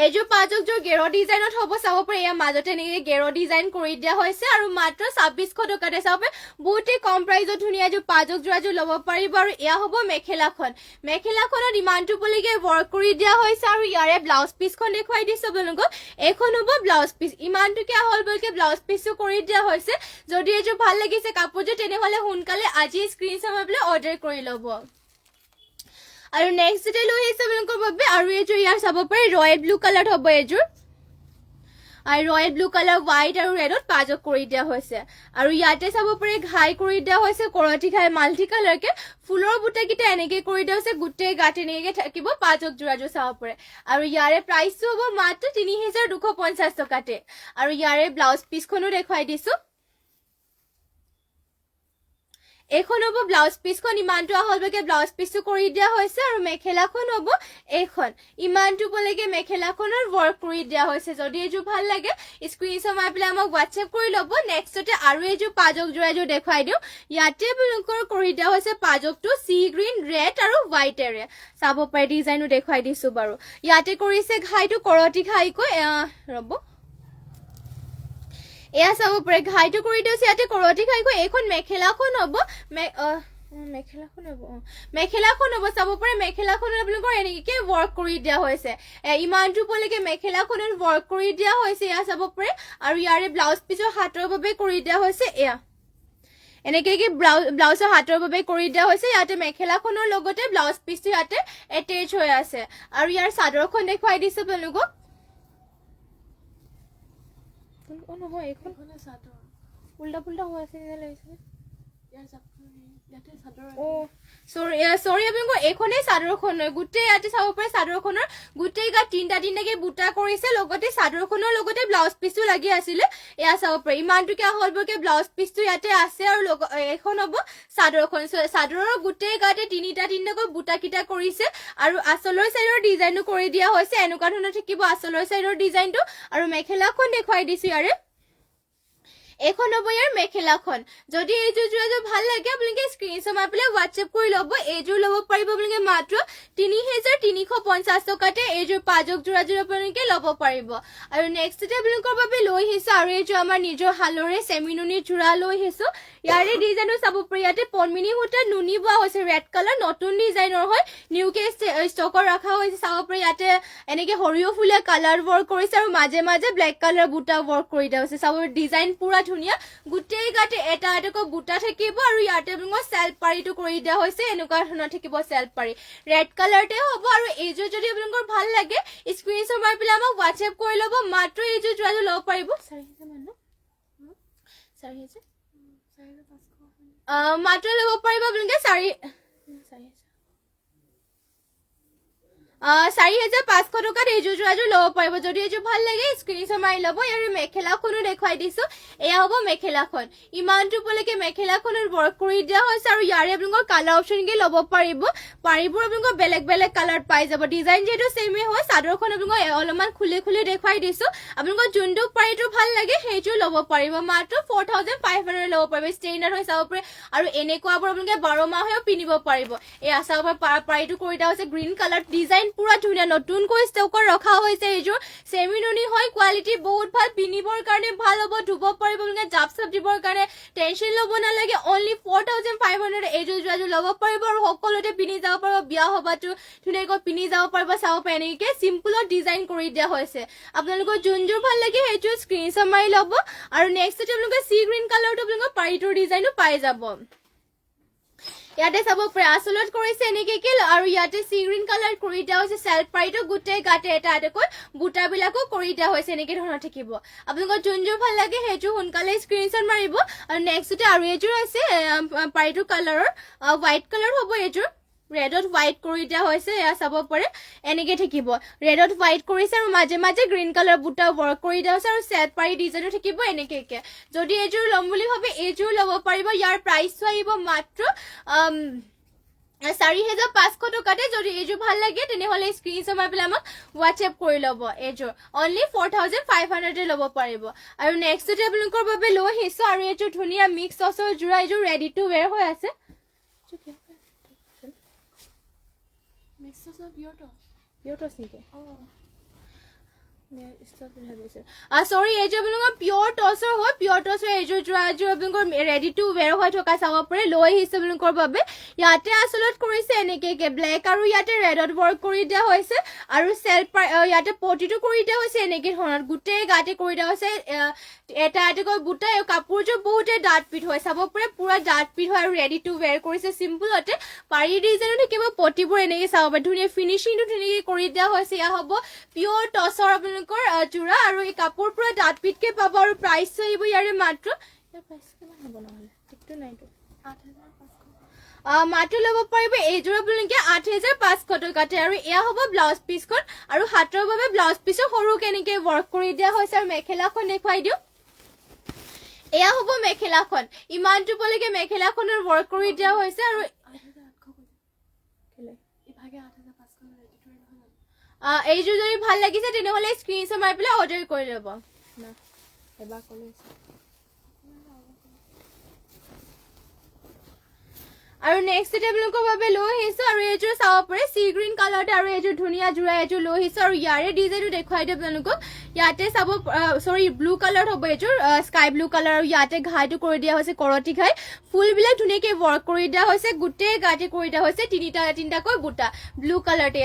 এইযোৰ পাজক যোৰ গেৰ ডিজাইনত হ'ব চাব পাৰে এয়া মাজতে এনেকে গেৰ ডিজাইন কৰি দিয়া হৈছে আৰু মাত্ৰ 2,600 টকাতে চাব পাৰে বহুতে কম প্ৰাইজত ধুনীয়া যোৰ পাজক যোৰাযোৰ ল'ব পাৰিব আৰু এয়া হ'ব মেখেলাখনত ইমানটো পলৈকে ৱৰ্ক কৰি দিয়া হৈছে আৰু ইয়াৰে ব্লাউজ পিচখন দেখুৱাই দিছো আপোনালোকক এইখন হ'ব ব্লাউজ পিচ ইমানটোকে আহল বলকে ব্লাউজ পিচো কৰি দিয়া হৈছে যদি এইযোৰ ভাল লাগিছে কাপোৰযোৰ তেনেহ'লে সোনকালে আজি স্ক্ৰীনশ্বট মাৰি পেলাই অৰ্ডাৰ কৰি ল'ব আৰু নেক্সটতে লৈ আহিছে আপোনালোকৰ বাবে আৰু এইযোৰ ইয়াৰ চাব পাৰে ৰয়েল ব্লু কালাৰ হ'ব এইযোৰ আৰু ৰয়েল ব্লু কালাৰ হোৱাইট আৰু ৰেডত পাজক কৰি দিয়া হৈছে আৰু ইয়াতে চাব পাৰে ঘাই কৰি দিয়া হৈছে কৰটি ঘাই মাল্টি কালাৰকে ফুলৰ বুটাকেইটা এনেকে কৰি দিয়া হৈছে গোটেই গাত এনেকে থাকিব পাজক যোৰাযোৰ চাব পাৰে আৰু ইয়াৰে প্ৰাইচটো হ'ব মাত্ৰ 3,250 টকাতে আৰু ইয়াৰে ব্লাউজ পিচখনো দেখুৱাই দিছো এইখন হ'ব ব্লাউজ পিচখন ইমানটো আহলবকে ব্লাউজ পিচটো কৰি দিয়া হৈছে আৰু মেখেলাখন হ'ব এইখন ইমানটো পলৈকে মেখেলাখনৰ ৱৰ্ক কৰি দিয়া হৈছে যদি এইযোৰ ভাল লাগে স্ক্ৰীনশ্বট মাৰি পেলাই আমাক হোৱাটছএপ কৰি ল'ব নেক্সটতে আৰু এইযোৰ পাজক যোৰাযোৰ দেখুৱাই দিওঁ ইয়াতে আপোনালোকৰ কৰি দিয়া হৈছে পাজকটো সি গ্ৰীণ ৰেড আৰু হোৱাইটেৰে চাব পাৰে ডিজাইনো দেখুৱাই দিছো বাৰু ইয়াতে কৰিছে ঘাইটো কৰটি ঘাইকৈ ৰ'ব এয়া চাব পাৰে ঘাইটো কৰি দিছে ইয়াতে কৰটি ঘাইকৈ এইখন মেখেলাখন হ'ব মেখেলাখন হ'ব চাব পাৰে মেখেলাখনত আপোনালোকৰ এনেকে ৱৰ্ক কৰি দিয়া হৈছে ইমানটো পলৈকে মেখেলাখনত ৱৰ্ক কৰি দিয়া হৈছে এয়া চাব পাৰে আৰু ইয়াৰে ব্লাউজ পিচৰ হাতৰ বাবে কৰি দিয়া হৈছে এয়া এনেকে কি ব্লাউজৰ হাতৰ বাবে কৰি দিয়া হৈছে ইয়াতে মেখেলাখনৰ লগতে ব্লাউজ পিচটো ইয়াতে এটেচ হৈ আছে আৰু ইয়াৰ চাদৰখন দেখুৱাই দিছো আপোনালোকক নহয় এইখন চাদৰ উল্টা পুল্টা হৈ আছে এনে লাগিছে সৰি আপোনালোকৰ এইখনেই চাদৰখন হয় গোটেই ইয়াতে চাব পাৰে চাদৰখনৰ গোটেই গাত তিনিটাকে বুটা কৰিছে লগতে চাদৰখনৰ লগতে ব্লাউজ পিচটো লাগি আছিলে এয়া চাব পাৰে ইমানটোকে আহলবকে ব্লাউজ পিচটো ইয়াতে আছে আৰু এইখন হ'ব চাদৰখন চাদৰৰ গোটেই গাতে তিনিটাকৈ বুটাকেইটা কৰিছে আৰু আচলৰ চাইডৰ ডিজাইনটো কৰি দিয়া হৈছে এনেকুৱা ধৰণৰ থাকিব আচলৰ চাইডৰ ডিজাইনটো আৰু মেখেলাখন দেখুৱাই দিছো ইয়াৰে এখন হ'ব ইয়াৰ মেখেলাখন যদি এইযোৰ যোৰাযোৰ ভাল লাগে আপোনালোকে স্ক্ৰীনশ্বট মাৰি পেলাই হোৱাটছএপ কৰি ল'ব এইযোৰ ল'ব পাৰিব আপোনালোকে মাত্ৰ 3350 টকাতে এইযোৰ পাজক যোৰাযোৰ আপোনালোকে ল'ব পাৰিব আৰু নেক্সটতে আপোনালোকৰ বাবে লৈ আহিছো আৰু এইযোৰ আমাৰ নিজৰ হালৰে চেমিনুনি যোৰা লৈ আহিছো ইয়াৰে ডিজাইনটো চাব পাৰি ইয়াতে পনমিনি সূতা নুনি বোৱা হৈছে ৰেড কালাৰ নতুন ডিজাইনৰ হয় নিউকে ষ্টকৰ ৰখা হৈছে চাব পাৰি ইয়াতে এনেকে সৰিয়হ ফুলীয়া কালাৰ ৱৰ্ক কৰিছে আৰু মাজে মাজে ব্লেক কালাৰ বুটা ৱৰ্ক কৰি দিয়া হৈছে চাব ডিজাইন পুৰা ধুনীয়া গোটেই গাতে এটা এটাকৈ বুটা থাকিব আৰু ইয়াতে আপোনালোকৰ চেল্ফ পাৰিটো কৰি দিয়া হৈছে এনেকুৱা ধৰণৰ থাকিব চেল্ফ পাৰি ৰেড কালাৰতে হ'ব আৰু এইযোৰ যদি আপোনালোকৰ ভাল লাগে স্ক্ৰীনশ্বট মাৰি পেলাই আমাক হোৱাটছএপ কৰি ল'ব মাত্ৰ এইযোৰ যোৰাযোৰ ল'ব পাৰিব 4000 মান 4000 মাত্ৰ ল'ব পাৰিব আপোনালোকে 4500 টকাত এইযোৰ যোৰাযোৰ ল'ব পাৰিব যদি এইযোৰ ভাল লাগে স্ক্ৰীনশ্বট মাৰি ল'ব ইয়াৰ মেখেলাখনো দেখুৱাই দিছো এয়া হ'ব মেখেলাখন ইমানটো পলৈকে মেখেলাখনত ৱৰ্ক কৰি দিয়া হৈছে আৰু ইয়াৰে আপোনালোকৰ কালাৰ অপশ্যনকে ল'ব পাৰিব আপোনালোকৰ বেলেগ বেলেগ কালাৰত পাই যাব ডিজাইন যেহেতু সেমে হয় চাদৰখন আপোনালোকৰ অলপমান খুলি খুলি দেখুৱাই দিছো আপোনালোকৰ যোনটো পাৰিটো ভাল লাগে সেইযোৰ ল'ব পাৰিব মাত্ৰ 4500 ল'ব পাৰিব ষ্টেণ্ডাৰ্ড হৈ চাব পাৰে আৰু এনেকুৱাবোৰ আপোনালোকে 12 মাহেও পিন্ধিব পাৰিব এই চাব পাৰিটো কৰি দিয়া হৈছে গ্ৰীণ কালাৰ ডিজাইন পুৰা ধুনীয়া নতুনকৈ ষ্টকৰ ৰখা হৈছে এইযোৰ চেমিনুনি হয় কোৱালিটি বহুত ভাল পিন্ধিবৰ কাৰণে ভাল হ'ব ধুব পাৰিব আপোনালোকে জাপ চাপ দিবৰ কাৰণে টেনশ্যন ল'ব নালাগে অনলি 4500 এইযোৰ যোৰাযোৰ ল'ব পাৰিব আৰু সকলোতে পিন্ধি যাব পাৰিব বিয়া সভাটো ধুনীয়াকৈ পিন্ধি যাব পাৰিব চাব পাৰে এনেকৈ চিম্পলত ডিজাইন কৰি দিয়া হৈছে আপোনালোকৰ যোনযোৰ ভাল লাগে সেইযোৰ স্ক্ৰীনশ্বট মাৰি ল'ব আৰু নেক্সটতে আপোনালোকে সি গ্ৰীণ কালাৰটো আপোনালোকৰ পাৰিটোৰ ডিজাইনো পাই যাব ইয়াতে চাব পাৰে আচলত কৰিছে এনেকে কি আৰু ইয়াতে সি গ্ৰীণ কালাৰ কৰি দিয়া হৈছে সেলফ পাৰিটো গোটেই গাতে এটা এটাকৈ বুটাবিলাকো কৰি দিয়া হৈছে এনেকে ধৰণৰ থাকিব আপোনালোকৰ যোনযোৰ ভাল লাগে সেইযোৰ সোনকালে স্ক্ৰীনশ্বট মাৰিব আৰু নেক্সটতে আৰু এইযোৰ আছে পাৰিটো কালাৰৰ হোৱাইট কালাৰ হ'ব এইযোৰ ৰেডত হোৱাইট কৰি দিয়া হৈছে এয়া চাব পাৰে এনেকে থাকিব ৰেডত হোৱাইট কৰিছে আৰু মাজে মাজে গ্ৰীণ কালাৰ বুটা ৱৰ্ক কৰি দিয়া হৈছে আৰু সেট পাৰি ডিজাইনো থাকিব এনেকে যদি এইযোৰ ল'ম বুলি ভাবে এইযোৰ ল'ব পাৰিব ইয়াৰ প্ৰাইচটো আহিব মাত্ৰ 4500 টকাতে যদি এইযোৰ ভাল লাগে তেনেহলে স্ক্ৰীনশ্বট মাৰি পেলাই আমাক হোৱাটছএপ কৰি ল'ব এইযোৰ অনলি 4500 ল'ব পাৰিব আৰু নেক্সটতে আপোনালোকৰ বাবে লৈ আহিছো আৰু এইযোৰ ধুনীয়া মিক্স টচৰ যোৰা এইযোৰ ৰেডি টু ৱেৰ হৈ আছে Pure toss নেকি? Sorry, এইযোৰ আপোনালোকৰ পিয়ৰ টছৰ হয় পিয়ৰ টছৰ এইযোৰ যোৰাযোৰ আপোনালোকৰ ৰেডি টু ৱেৰ হৈ থকা চাব পাৰে লৈ আহিছে আপোনালোকৰ বাবে ইয়াতে আচলত কৰিছে এনেকে ব্লেক আৰু ইয়াতে ৰেডত ৱৰ্ক কৰি দিয়া হৈছে আৰু সেলফ ইয়াতে পটিটো কৰি দিয়া হৈছে এনেকে ধৰণৰ গোটেই গাতে কৰি দিয়া হৈছে এটা এটাকৈ বুটা কাপোৰযোৰ বহুতে ডাঠ পিঠ হয় চাব পাৰে পুৰা ডাঠ পিঠ হয় আৰু ৰেডি টু ৱেৰ কৰিছে চিম্পলতে পাৰি ডিজাইনো থাকিব পটিবোৰ এনেকে চাব পাৰে ধুনীয়া ফিনিচিংটো ধুনীয়াকৈ কৰি দিয়া হৈছে এয়া হ'ব পিয়ৰ টছৰ আপোনালোকৰ যোৰা আৰু এই কাপোৰ পুৰা ডাঠ পিঠকে পাব আৰু প্ৰাইচ আহিব ইয়াৰে মাত্ৰ ইয়াৰ প্ৰাইচ কিমান হ'ব নহ'লে ঠিকটো নাইতো 8500 মাত্ৰ ল'ব পাৰিব এইযোৰ আপোনালোকে 8500 টকাতে আৰু এয়া হ'ব ব্লাউজ পিচখন আৰু হাতৰ বাবে ব্লাউজ পিচৰ সৰু কেনেকে ৱৰ্ক কৰি দিয়া হৈছে আৰু মেখেলাখন দেখুৱাই দিওঁ এয়া হ'ব মেখেলাখন ইমানটো পলৈকে মেখেলাখনৰ ৱৰ্ক কৰি দিয়া হৈছে আৰু এইযোৰ যদি ভাল লাগিছে তেনেহলে স্ক্ৰীনশ্বট মাৰি পেলাই অৰ্ডাৰ কৰি ল'ব না এবাৰ ক'লে আৰু নেক্সট আপোনালোকৰ বাবে লৈ আহিছো আৰু এইযোৰ চাব পাৰে সি গ্ৰীণ কালাৰতে আৰু এইযোৰ ধুনীয়া যোৰা এইযোৰ লৈ আহিছো আৰু ইয়াৰে ডিজাইনটো দেখুৱাই দিওঁ আপোনালোকক ইয়াতে চাব সৰি ব্লু কালাৰ হ'ব এইযোৰ স্কাই ব্লু কালাৰ আৰু ইয়াতে ঘাইটো কৰি দিয়া হৈছে কৰতি ঘাই ফুলবিলাক ধুনীয়াকৈ ৱৰ্ক কৰি দিয়া হৈছে গোটেই গাতে কৰি দিয়া হৈছে তিনিটাকৈ বুটা ব্লু কালাৰতে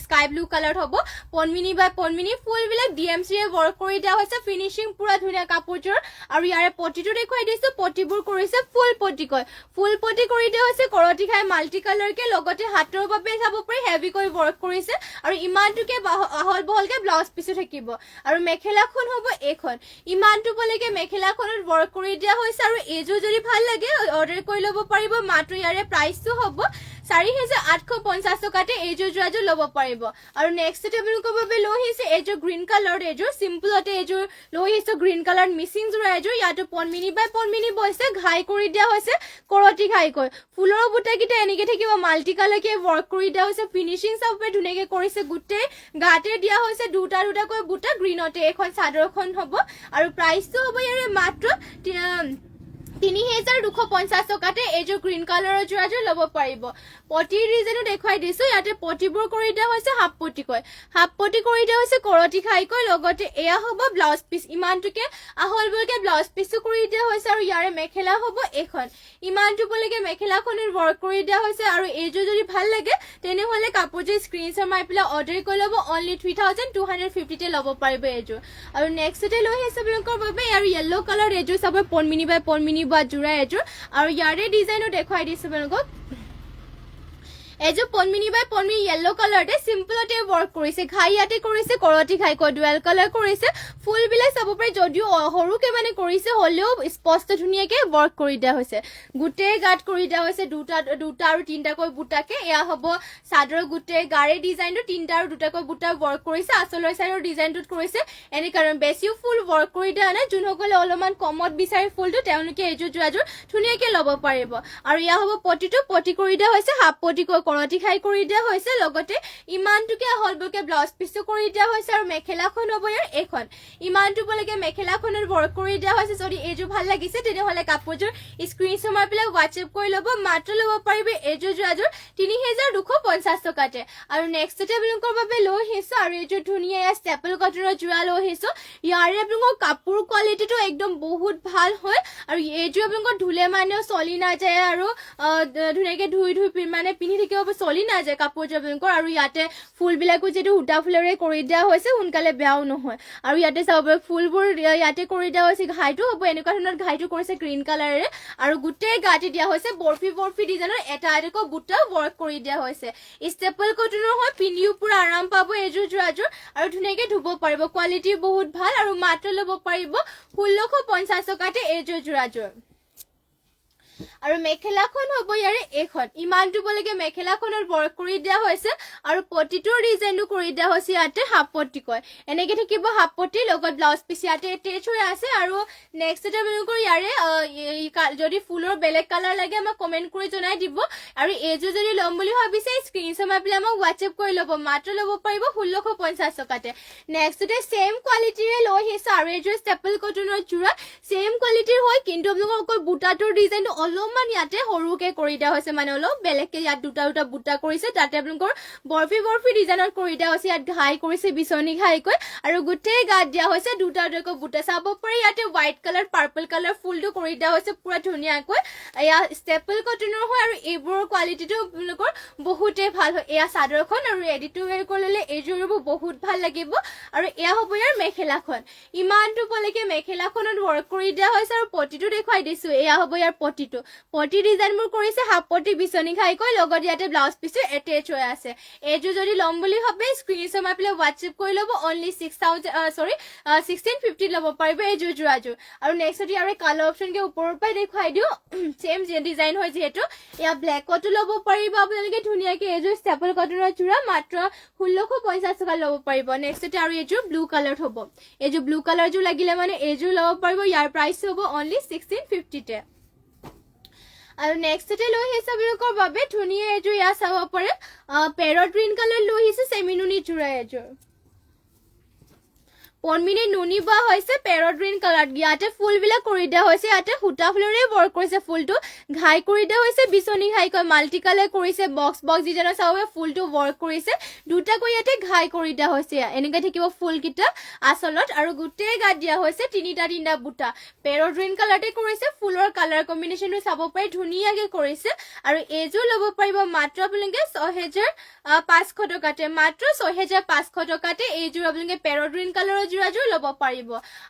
স্কাই ব্লু কালাৰ হ'ব পনমিনি বা পনমিনি ফুলবিলাক ডিএমচিয়ে ৱৰ্ক কৰি দিয়া হৈছে ফিনিচিং পুৰা ধুনীয়া কাপোৰযোৰ আৰু ইয়াৰে পটিটো দেখুৱাই দিছো পটিবোৰ কৰিছে ফুল পটিকৈ ফুল পটি কৰি দিয়া হৈছে কৰতি ঘাই মাল্টি কালাৰকে লগতে হাতৰ বাবে চাব পাৰি হেভিকৈ ৱৰ্ক কৰিছে আৰু ইমানটোকে আহল বহলকে ব্লাউজ পিছো থাকিব আৰু মেখেলাখন হ'ব এইখন ইমানটো পলৈকে মেখেলাখনত ৱৰ্ক কৰি দিয়া হৈছে আৰু এইযোৰ যদি ভাল লাগে অৰ্ডাৰ কৰি ল'ব পাৰিব মাত্ৰ ইয়াৰে প্ৰাইচটো হ'ব 4850 টকাতে এইযোৰ যোৰাযোৰ ল'ব পাৰিব আৰু নেক্সটতে আপোনালোকৰ বাবে লৈ আহিছে এইযোৰ গ্ৰীণ কালাৰ এইযোৰ চিম্পলতে এইযোৰ লৈ আহিছো গ্ৰীণ কালাৰ মিচিং যোৰা এইযোৰ ইয়াতো পনমিনি বাই পনমিনি বৈছে ঘাই কৰি দিয়া হৈছে কৰতি কৰতি খাইকৈ ফুলৰ বুটাকেইটা এনেকে থাকিব মাল্টি কালাৰকে ৱৰ্ক কৰি দিয়া হৈছে ফিনিচিং সবে ধুনীয়াকে কৰিছে গোটেই গাতে দিয়া হৈছে দুটা দুটাকৈ বুটা গ্ৰীনতে এখন চাদৰখন হ'ব আৰু প্ৰাইসটো হ'ব ইয়াৰে মাত্ৰ ৩,২৫০ টকাতে এইযোৰ গ্ৰীণ কালাৰৰ যোৰাযোৰ ল'ব পাৰিব পটিৰ ডিজাইনো দেখুৱাই দিছো ইয়াতে পটিবোৰ কৰি দিয়া হৈছে হাফ পটি কৰি দিয়া হৈছে কৰতি খাইকৈ লগতে এয়া হ'ব ব্লাউজ পিস ইমানটোকে আহলবলকে ব্লাউজ পিসো কৰি দিয়া হৈছে আৰু ইয়াৰে মেখেলা হ'ব এখন ইমানটো বলকে মেখেলাখনৰ ৱৰ্ক কৰি দিয়া হৈছে আৰু এইযোৰ যদি ভাল লাগে তেনেহলে কাপোৰযোৰ স্ক্ৰীনশ্বট মাৰি পেলাই অৰ্ডাৰ কৰি ল'ব অনলি 3250 তে ল'ব পাৰিব এইযোৰ আৰু নেক্সটতে লৈ আহিছে আপোনালোকৰ বাবে আৰু য়েলো কালাৰ এইযোৰ সবে পনমিনি বাই পনমিনি বা জোৰা এযোৰ আৰু ইয়াৰে ডিজাইনো দেখুৱাই দিছো আপোনালোকক এযোৰ পনমিনি বাই পনমিনি য়েলো কালাৰতে সিম্পলতে ৱৰ্ক কৰিছে ঘাই ইয়াতে কৰিছে কৰতি ঘাই কৈ ডুৱেল কালাৰ কৰিছে ফুল বিলাই চাব পাৰি যদিও হৰুকে মানে কৰিছে হলেও স্পষ্ট ধুনীয়াকে ৱৰ্ক কৰি দিয়া হৈছে গুটেই গাত কৰি দিয়া হৈছে দুটা আৰু তিনটাকৈ বুটাকে এয়া হ'ব চাদৰ গুটেই গাৰে ডিজাইনটো তিনটা আৰু দুটাকৈ বুটা ৱৰ্ক কৰিছে আচলৰ চাইডৰ ডিজাইনটোত কৰিছে এনে কাৰণ বেছিও ফুল ৱৰ্ক কৰি দিয়া নাই যোনসকলে অলপমান কমত বিচাৰে ফুলটো তেওঁলোকে এইযোৰ যোৰাযোৰ ধুনীয়াকে ল'ব পাৰিব আৰু এয়া হ'ব পটিটো পটি কৰি দিয়া হৈছে হাফ পটি কৰতি খাই কৰি দিয়া হৈছে লগতে ইমানটোকে হলবকে ব্লাউজ পিসো কৰি দিয়া হৈছে আৰু মেখেলাখন হ'ব ইয়াৰ এখন ইমানটো বলকে মেখেলাখনৰ ৱৰ্ক কৰি দিয়া হৈছে যদি এইযোৰ ভাল লাগিছে তেনেহলে কাপোৰযোৰ স্ক্ৰীনশ্বট মাৰি পেলাই WhatsApp কৰি ল'ব মাত্ৰ ল'ব পাৰিবে এইযোৰ যোৰাযোৰ ৩,২৫০ টকাতে আৰু নেক্সটতে আপোনালোকৰ বাবে লৈ আহিছো আৰু এইযোৰ ধুনীয়া ষ্টেপল কটনৰ যোৰা লৈ আহিছো ইয়াৰে আপোনালোকৰ কাপোৰ কোৱালিটিটো একদম বহুত ভাল হয় আৰু এইযোৰ আপোনালোকৰ ধুলে মানেও চলি নাযায় আৰু ধুনীয়াকে ধুই মানে পিন্ধি থাকিব চলি নাযায় কাপোৰযোৰ আপোনালোকৰ আৰু ইয়াতে ফুলবিলাকো যেটো উটা ফুলেৰে কৰি দিয়া হৈছে সোনকালে বেয়াও নহয় আৰু ইয়াতে চাব ফুলবোৰ ইয়াতে কৰি দিয়া হৈছে ঘাইটো হ'ব এনেকুৱা ধৰণৰ ঘাইটো কৰিছে গ্ৰীণ কালাৰেৰে আৰু গোটেই গাটি দিয়া হৈছে বৰফি ডিজাইনৰ এটা এটাকৈ বুটা ৱৰ্ক কৰি দিয়া হৈছে ষ্টেপল কটনৰ হয় পিন্ধিও পুৰা আৰাম পাব এইযোৰ যোৰাযোৰ আৰু ধুনীয়াকে ধুব পাৰিব কোৱালিটি বহুত ভাল আৰু মাত্ৰ ল'ব পাৰিব ১৬৫০ টকাতে এইযোৰ যোৰাযোৰ আৰু মেখেলাখন হ'ব ইয়াৰে এখন ইমানটো বলকে মেখেলাখনৰ ৱৰ্ক কৰি দিয়া হৈছে আৰু পটিটোৰ ডিজাইনটো কৰি দিয়া হৈছে ইয়াতে হাফ পটি কয় এনেকে থাকিব হাফ পটি লগত ব্লাউজ পিস ইয়াতে এটেচ হৈ আছে আৰু নেক্সটতে আপোনালোকৰ ইয়াৰে যদি ফুলৰ বেলেগ কালাৰ লাগে আমাক কমেন্ট কৰি জনাই দিব আৰু এইযোৰ যদি ল'ম বুলি ভাবিছে স্ক্ৰীনশ্বট মাৰি পেলাই আমাক WhatsApp কৰি ল'ব মাত্ৰ ল'ব পাৰিব ১৬৫০ টকাতে নেক্সটতে সেম কোৱালিটিৰে লৈ আহিছে আৰু এইযোৰ ষ্টেপল কটনৰ যোৰা সেম কোৱালিটিৰ হয় কিন্তু আপোনালোকৰ বুটাটোৰ ডিজাইনটো অলপমান ইয়াতে হৰুকে কৰি দিয়া হৈছে মানে অলপ বেলেগকে ইয়াত দুটা বুটা কৰিছে তাতে আপোনালোকৰ বৰফি ডিজাইনত কৰি দিয়া হৈছে ইয়াত ঘাই কৰিছে বিচনী ঘাইকৈ আৰু গোটেই গাত দিয়া হৈছে দুটা বুটা চাব পাৰি ইয়াতে হোৱাইট কালাৰ পাৰ্পল কালাৰ ফুলটো কৰি দিয়া হৈছে পুৰা ধুনীয়াকৈ এয়া ষ্টেপল কটনৰ হয় আৰু এইবোৰৰ কোৱালিটিটো আপোনালোকৰ বহুতেই ভাল হয় এয়া চাদৰখন আৰু ৰেডি টু ৱেৰ কৰিলে এইযোৰ বহুত ভাল লাগিব আৰু এয়া হ'ব ইয়াৰ মেখেলাখন ইমানটো বলকে মেখেলাখনত ৱৰ্ক কৰি দিয়া হৈছে আৰু পটিটো দেখুৱাই দিছো এয়া হ'ব ইয়াৰ পটি ডিজাইনবোৰ কৰিছে হাফ পটি বিচনী খাইকৈ লগত ইয়াতে ব্লাউজ পিসো এটেচ হৈ আছে এইযোৰ যদি ল'ম বুলি ভাবে স্ক্ৰীনশ্বট মাৰি পেলাই WhatsApp কৰি ল'ব অনলি 1650 ল'ব পাৰিব এইযোৰ যোৰাযোৰ আৰু নেক্সট ইয়াৰে কালাৰ অপচনকে ওপৰৰ পৰা দেখুৱাই দিও সেম ডিজাইন হয় যেহেতু এয়া ব্লেকতো ল'ব পাৰিব আপোনালোকে ধুনীয়াকে এইযোৰ ষ্টেপল কটনৰ যোৰা মাত্ৰ ১৬৫০ টকা ল'ব পাৰিব নেক্সটতে আৰু এইযোৰ ব্লু কালাৰ হ'ব এইযোৰ ব্লু কালাৰযোৰ লাগিলে মানে এইযোৰ ল'ব পাৰিব ইয়াৰ প্ৰাইস হ'ব অনলি 1650 তে আৰু নেক্সটতে লৈ আহিছে আপোনালোকৰ বাবে ধুনীয়া এযোৰ ইয়াত চাব পাৰে পেৰট গ্ৰীণ কালাৰ লৈ আহিছে চেমিনুনি যোৰা এযোৰ পনমিনি নুনি বা হৈছে পেৰট গ্ৰীণ কালাৰ ইয়াতে ফুলবিলাক কৰি দিয়া হৈছে ইয়াতে সূতা ফুলৰে ৱৰ্ক কৰিছে ফুলটো ঘাই কৰি দিয়া হৈছে বিচনী ঘাইকৈ মাল্টি কালাৰ কৰিছে বক্স ডিজাইনৰ চাব ফুলটো ৱৰ্ক কৰিছে দুটাকৈ ইয়াতে ঘাই কৰি দিয়া হৈছে এনেকৈ থাকিব ফুলকিটা আচলত আৰু গোটেই গাত দিয়া হৈছে তিনিটা বুটা পেৰট গ্ৰীণ কালাৰতে কৰিছে ফুলৰ কালাৰ কম্বিনেশ্যনটো চাব পাৰি ধুনীয়াকৈ কৰিছে আৰু এইযোৰ ল'ব পাৰিব মাত্ৰ আপোনালোকে ৬৫০০ টকাতে মাত্ৰ ৬৫০০ টকাতে এইযোৰ আপোনালোকে পেৰট গ্ৰীণ কালাৰৰ যোৰাযোৰ ল'ব পাৰিব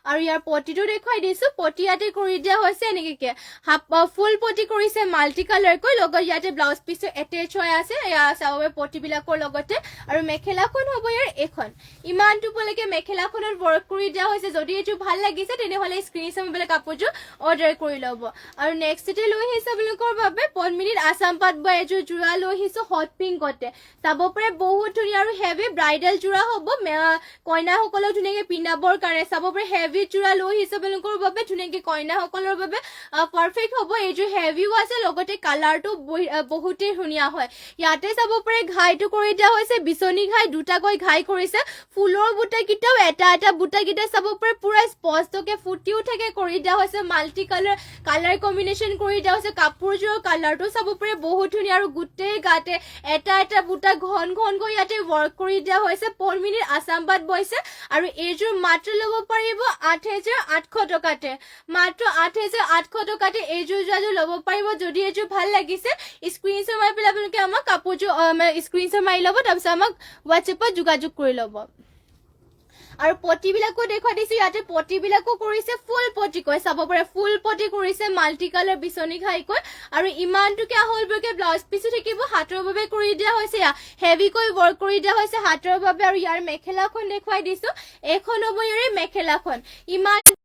আৰু ইয়াৰ পটিটো দেখুৱাই দিছো পটি ইয়াতে কৰি দিয়া হৈছে এনেকে ফুল পটি কৰিছে মাল্টি কালাৰকৈ লগত ইয়াতে ব্লাউজ পিসো এটেচ হৈ আছে এয়া চাব পটি বিলাকৰ লগতে আৰু মেখেলাখন হ'ব ইয়াৰ এখন ইমানটো বলকে মেখেলাখনৰ ৱৰ্ক কৰি দিয়া হৈছে যদি এইযোৰ ভাল লাগিছে তেনেহলে স্ক্ৰীনশ্বট মাৰি কাপোৰযোৰ অৰ্ডাৰ কৰি ল'ব আৰু নেক্সটতে লৈ আহিছে আপোনালোকৰ বাবে পনমিনিত আসাম পাট বা এযোৰ যোৰা লৈ আহিছো হট পিংকতে চাব পাৰে বহুত ধুনীয়া আৰু হেভি ব্ৰাইডাল যোৰা হ'ব কইনাসকলক ধুনীয়াকে পিন্ধাবৰ কাৰণে চাব পাৰে হেভি জোৰা লৈ আহিছে আপোনালোকৰ বাবে ধুনীয়াকৈ কইনাসকলৰ বাবে পাৰফেক্ট হ'ব এইযোৰ হেভিও আছে লগতে কালাৰটো বহুতেই ধুনীয়া হয় ইয়াতে চাব পাৰে ঘাইটো কৰি দিয়া হৈছে বিচনী ঘাই দুটাকৈ ঘাই কৰিছে ফুলৰ বুটাকেইটাও এটা এটা বুটাকেইটা চাব পাৰে পুৰা স্পষ্টকৈ ফুটিও থাকে কৰি দিয়া হৈছে মাল্টি কালাৰ কম্বিনেশ্যন কৰি দিয়া হৈছে কাপোৰযোৰৰ কালাৰটো চাব পাৰে বহুত ধুনীয়া আৰু গোটেই গাতে এটা এটা বুটা ঘন ঘনকৈ ইয়াতে ৱৰ্ক কৰি দিয়া হৈছে পদ্মিনীৰ আছাম পাট বৈছে আৰু এইযোৰ মাত্ৰ ল'ব পাৰিব 8,800 টকাতে মাত্ৰ 8,800 টকাতে এইযোৰ ল'ব পাৰিব যদি এইযোৰ ভাল লাগিছে স্ক্ৰীনশ্বট মাৰি পেলাই আপোনালোকে আমাক কাপোৰযোৰ স্ক্ৰীনশ্বট মাৰি ল'ব তাৰপিছত আমাক হোৱাটছএপত যোগাযোগ কৰি ল'ব আৰু পটিবিলাকো দেখুৱাই দিছো ইয়াতে পটিবিলাকো কৰিছে ফুল পটিকৈ চাব পাৰে ফুল পটি কৰিছে মাল্টি কালাৰ বিচনী ঘাইকৈ আৰু ইমানটোকে আহলবৰকে ব্লাউজ পিছো থাকিব হাতৰ বাবে কৰি দিয়া হৈছে হেভিকৈ ৱৰ্ক কৰি দিয়া হৈছে হাতৰ বাবে আৰু ইয়াৰ মেখেলাখন দেখুৱাই দিছো এখন হ'ব ইয়াৰে মেখেলাখন ইমান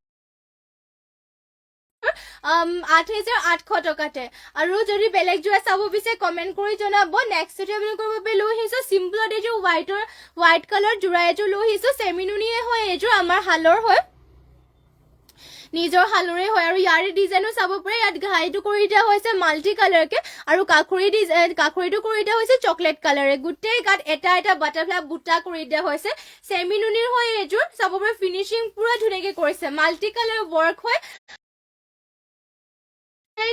8,800 টকাতে আৰু যদি বেলেগ জোৰা চাব বিচাৰে কমেন্ট কৰি জনাব নেক্সট আপোনালোকৰ বাবে লৈ আহিছো চিম্পলত এইযোৰ হোৱাইট কালাৰ জোৰা এযোৰ লৈ আহিছো চেমিনুনিয়ে হয় এইযোৰ আমাৰ হালৰ হয় নিজৰ হালৰে হয় আৰু ইয়াৰে ডিজাইনো চাব পাৰে ইয়াত ঘাইটো কৰি দিয়া হৈছে মাল্টি কালাৰকে আৰু কাখৰিটো কৰি দিয়া হৈছে চকলেট কালাৰে গোটেই গাত এটা এটা বাটাৰফ্লাই বুটা কৰি দিয়া হৈছে চেমিনুনিৰ হয় এইযোৰ চাব পাৰে ফিনিচিং পুৰা ধুনীয়াকৈ কৰিছে মাল্টি কালাৰ ৱৰ্ক হয়